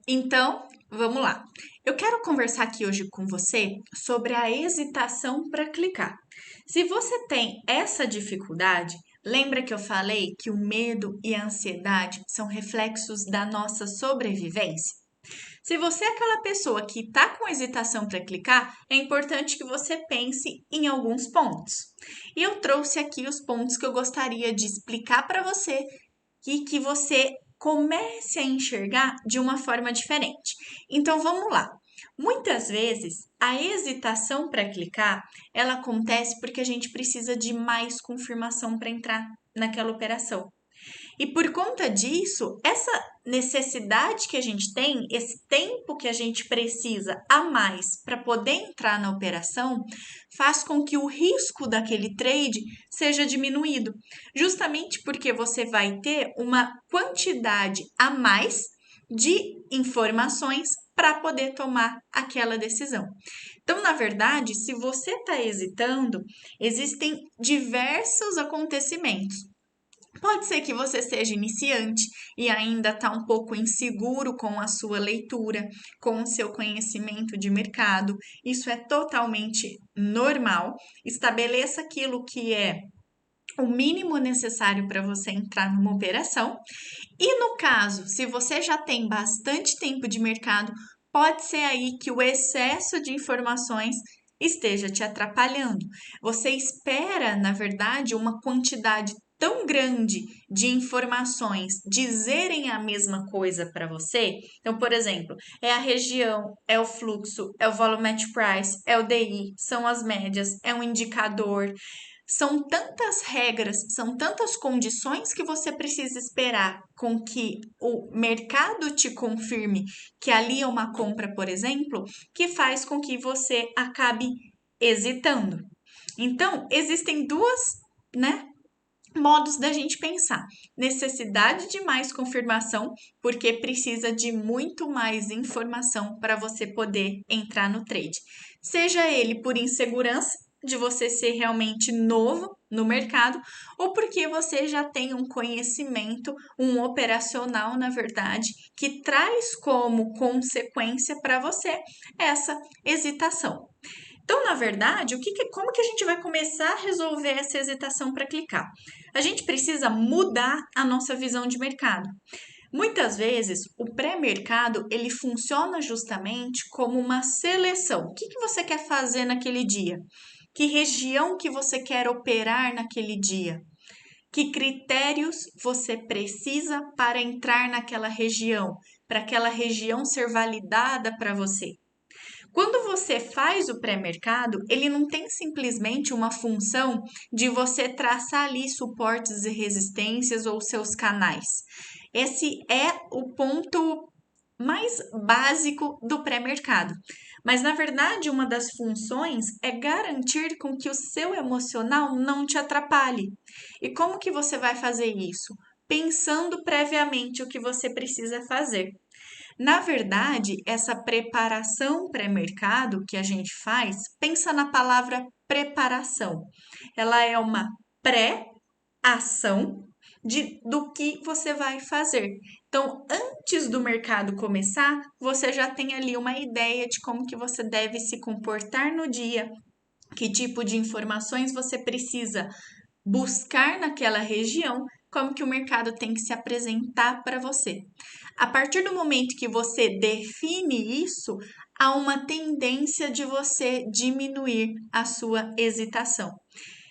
Então, vamos lá. Eu quero conversar aqui hoje com você sobre a hesitação para clicar. Se você tem essa dificuldade, lembra que eu falei que o medo e a ansiedade são reflexos da nossa sobrevivência? Se você é aquela pessoa que está com hesitação para clicar, é importante que você pense em alguns pontos. E eu trouxe aqui os pontos que eu gostaria de explicar para você e que você comece a enxergar de uma forma diferente. Então vamos lá. Muitas vezes a hesitação para clicar, ela acontece porque a gente precisa de mais confirmação para entrar naquela operação. E por conta disso, essa necessidade que a gente tem, esse tempo que a gente precisa a mais para poder entrar na operação, faz com que o risco daquele trade seja diminuído, justamente porque você vai ter uma quantidade a mais de informações para poder tomar aquela decisão. Então, na verdade, se você está hesitando, existem diversos acontecimentos. Pode ser que você seja iniciante e ainda está um pouco inseguro com a sua leitura, com o seu conhecimento de mercado. Isso é totalmente normal. Estabeleça aquilo que é o mínimo necessário para você entrar numa operação. E no caso, se você já tem bastante tempo de mercado, pode ser aí que o excesso de informações esteja te atrapalhando. Você espera, na verdade, uma quantidade tão grande de informações dizerem a mesma coisa para você. Então, por exemplo, é a região, é o fluxo, é o volumetric price, é o DI, são as médias, é um indicador. São tantas regras, são tantas condições que você precisa esperar com que o mercado te confirme que ali é uma compra, por exemplo, que faz com que você acabe hesitando. Então, existem duas, né, modos da gente pensar. Necessidade de mais confirmação, porque precisa de muito mais informação para você poder entrar no trade. Seja ele por insegurança de você ser realmente novo no mercado, ou porque você já tem um conhecimento, um operacional, na verdade, que traz como consequência para você essa hesitação. Então, na verdade, como que a gente vai começar a resolver essa hesitação para clicar? A gente precisa mudar a nossa visão de mercado. Muitas vezes, o pré-mercado ele funciona justamente como uma seleção. O que você quer fazer naquele dia? Que região que você quer operar naquele dia? Que critérios você precisa para entrar naquela região? Para aquela região ser validada para você? Quando você faz o pré-mercado, ele não tem simplesmente uma função de você traçar ali suportes e resistências ou seus canais. Esse é o ponto mais básico do pré-mercado. Mas na verdade, uma das funções é garantir com que o seu emocional não te atrapalhe. E como que você vai fazer isso? Pensando previamente o que você precisa fazer. Na verdade, essa preparação pré-mercado que a gente faz, pensa na palavra preparação. Ela é uma pré-ação do que você vai fazer. Então, antes do mercado começar, você já tem ali uma ideia de como que você deve se comportar no dia, que tipo de informações você precisa buscar naquela região, como que o mercado tem que se apresentar para você. A partir do momento que você define isso, há uma tendência de você diminuir a sua hesitação.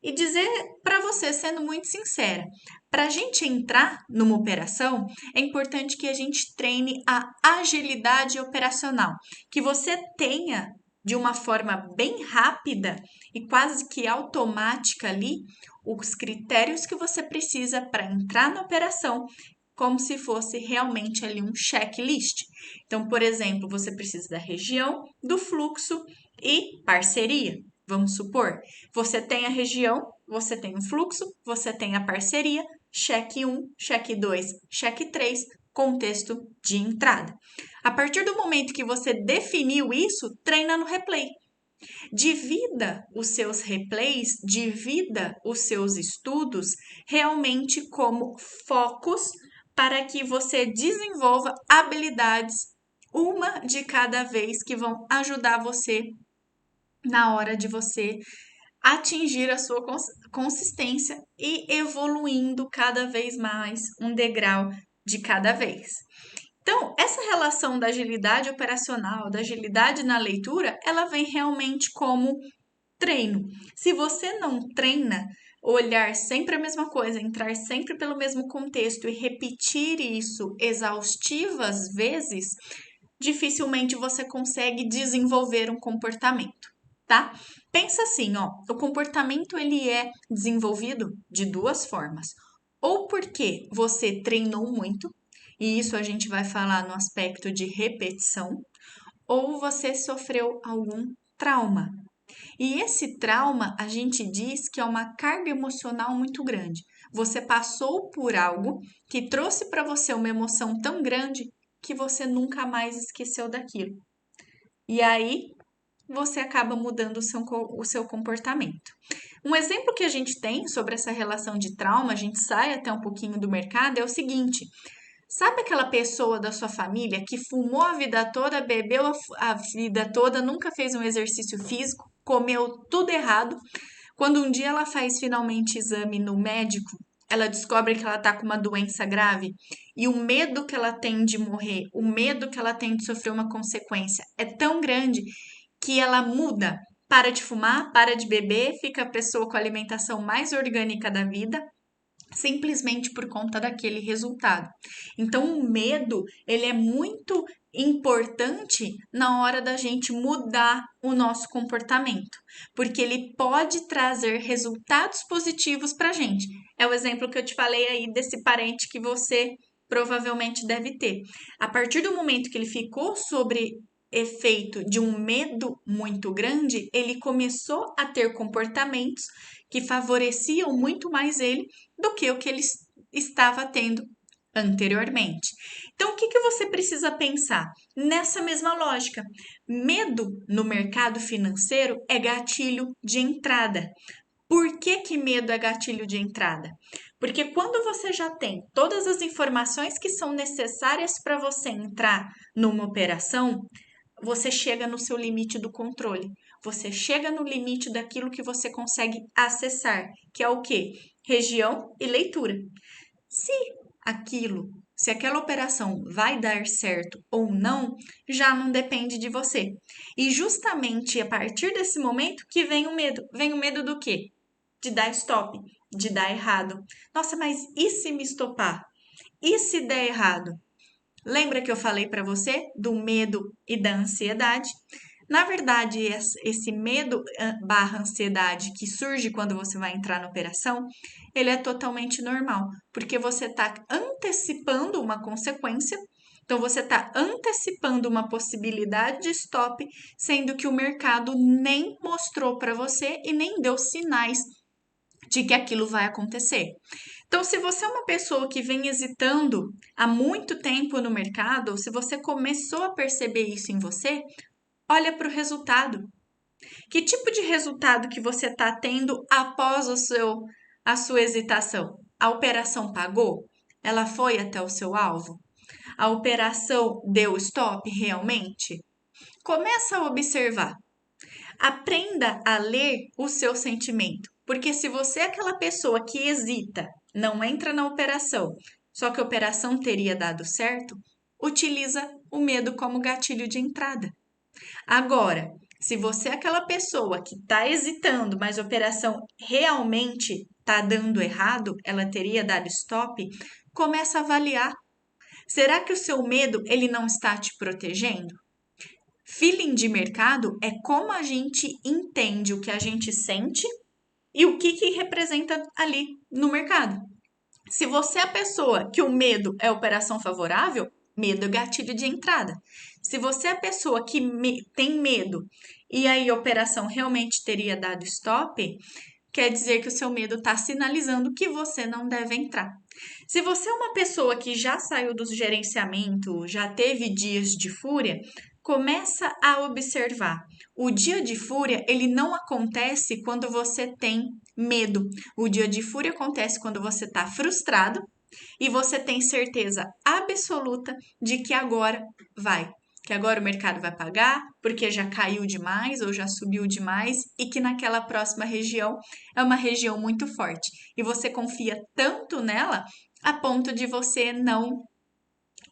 E dizer para você, sendo muito sincera, para a gente entrar numa operação, é importante que a gente treine a agilidade operacional, que você tenha de uma forma bem rápida e quase que automática ali os critérios que você precisa para entrar na operação, como se fosse realmente ali um checklist. Então, por exemplo, você precisa da região, do fluxo e parceria. Vamos supor, você tem a região, você tem o fluxo, você tem a parceria, cheque 1, cheque 2, cheque 3, contexto de entrada. A partir do momento que você definiu isso, treina no replay. Divida os seus replays, divida os seus estudos realmente como focos para que você desenvolva habilidades uma de cada vez que vão ajudar você na hora de você atingir a sua consistência e evoluindo cada vez mais, um degrau de cada vez. Então, essa relação da agilidade operacional, da agilidade na leitura, ela vem realmente como treino. Se você não treina, olhar sempre a mesma coisa, entrar sempre pelo mesmo contexto e repetir isso exaustivas vezes, dificilmente você consegue desenvolver um comportamento, tá? Pensa assim, ó, o comportamento ele é desenvolvido de duas formas. Ou porque você treinou muito, e isso a gente vai falar no aspecto de repetição, ou você sofreu algum trauma. E esse trauma, a gente diz que é uma carga emocional muito grande. Você passou por algo que trouxe para você uma emoção tão grande que você nunca mais esqueceu daquilo. E aí você acaba mudando o seu comportamento. Um exemplo que a gente tem sobre essa relação de trauma, a gente sai até um pouquinho do mercado, é o seguinte: sabe aquela pessoa da sua família que fumou a vida toda, bebeu a vida toda, nunca fez um exercício físico, comeu tudo errado? Quando um dia ela faz finalmente exame no médico, ela descobre que ela tá com uma doença grave e o medo que ela tem de morrer, o medo que ela tem de sofrer uma consequência é tão grande que ela muda, para de fumar, para de beber, fica a pessoa com a alimentação mais orgânica da vida, simplesmente por conta daquele resultado. Então, o medo, ele é muito importante na hora da gente mudar o nosso comportamento, porque ele pode trazer resultados positivos para a gente. É o exemplo que eu te falei aí desse parente que você provavelmente deve ter. A partir do momento que ele ficou sobre efeito de um medo muito grande, ele começou a ter comportamentos que favoreciam muito mais ele do que o que ele estava tendo anteriormente. Então, o que você precisa pensar? Nessa mesma lógica, medo no mercado financeiro é gatilho de entrada. Por que medo é gatilho de entrada? Porque quando você já tem todas as informações que são necessárias para você entrar numa operação, você chega no seu limite do controle. Você chega no limite daquilo que você consegue acessar, que é o quê? Região e leitura. Se se aquela operação vai dar certo ou não, já não depende de você. E justamente a partir desse momento que vem o medo. Vem o medo do quê? De dar stop, de dar errado. Nossa, mas e se me estopar? E se der errado? Lembra que eu falei para você do medo e da ansiedade? Na verdade, esse medo barra ansiedade que surge quando você vai entrar na operação, ele é totalmente normal, porque você está antecipando uma consequência, então você está antecipando uma possibilidade de stop, sendo que o mercado nem mostrou para você e nem deu sinais de que aquilo vai acontecer. Então, se você é uma pessoa que vem hesitando há muito tempo no mercado, ou se você começou a perceber isso em você, olha para o resultado. Que tipo de resultado que você está tendo após a sua hesitação? A operação pagou? Ela foi até o seu alvo? A operação deu stop realmente? Começa a observar. Aprenda a ler o seu sentimento, porque se você é aquela pessoa que hesita, não entra na operação, só que a operação teria dado certo, utiliza o medo como gatilho de entrada. Agora, se você é aquela pessoa que está hesitando, mas a operação realmente está dando errado, ela teria dado stop, começa a avaliar. Será que o seu medo ele não está te protegendo? Feeling de mercado é como a gente entende o que a gente sente e o que representa ali no mercado. Se você é a pessoa que o medo é operação favorável, medo é gatilho de entrada. Se você é a pessoa que tem medo e aí a operação realmente teria dado stop, quer dizer que o seu medo está sinalizando que você não deve entrar. Se você é uma pessoa que já saiu do gerenciamento, já teve dias de fúria, começa a observar. O dia de fúria, ele não acontece quando você tem medo. O dia de fúria acontece quando você está frustrado e você tem certeza absoluta de que agora vai. que agora o mercado vai pagar porque já caiu demais ou já subiu demais e que naquela próxima região é uma região muito forte. E você confia tanto nela a ponto de você não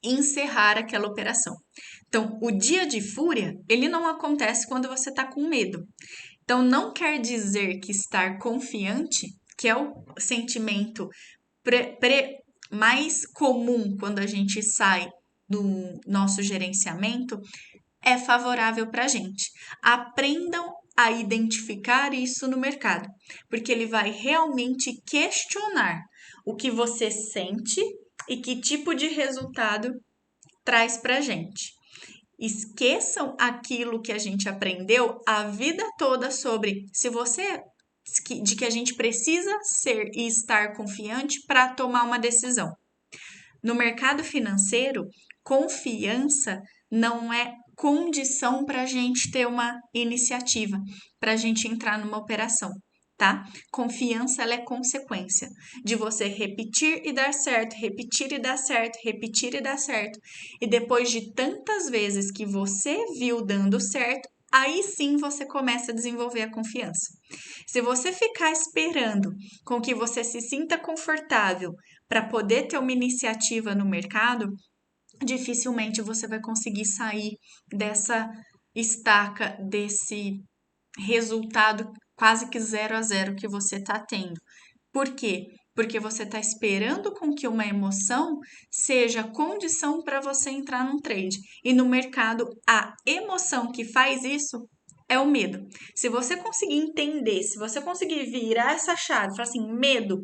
encerrar aquela operação. Então, o dia de fúria, ele não acontece quando você está com medo. Então, não quer dizer que estar confiante, que é o sentimento mais comum quando a gente sai do nosso gerenciamento, é favorável para a gente. Aprendam a identificar isso no mercado, porque ele vai realmente questionar o que você sente e que tipo de resultado traz para a gente. Esqueçam aquilo que a gente aprendeu a vida toda sobre se você de que a gente precisa ser e estar confiante para tomar uma decisão. No mercado financeiro, confiança não é condição para a gente ter uma iniciativa, para a gente entrar numa operação, tá? Confiança ela é consequência de você repetir e dar certo, repetir e dar certo, repetir e dar certo. E depois de tantas vezes que você viu dando certo, aí sim você começa a desenvolver a confiança. Se você ficar esperando com que você se sinta confortável para poder ter uma iniciativa no mercado, dificilmente você vai conseguir sair dessa estaca, desse resultado quase que 0 a 0 que você está tendo. Por quê? Porque você está esperando com que uma emoção seja condição para você entrar num trade. E no mercado, a emoção que faz isso é o medo. Se você conseguir entender, se você conseguir virar essa chave, falar assim, medo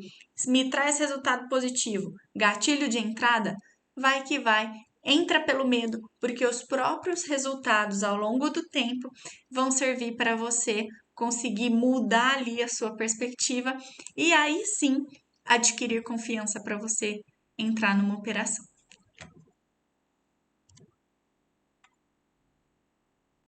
me traz resultado positivo, gatilho de entrada, vai que vai. Entra pelo medo, porque os próprios resultados ao longo do tempo vão servir para você conseguir mudar ali a sua perspectiva e aí sim adquirir confiança para você entrar numa operação.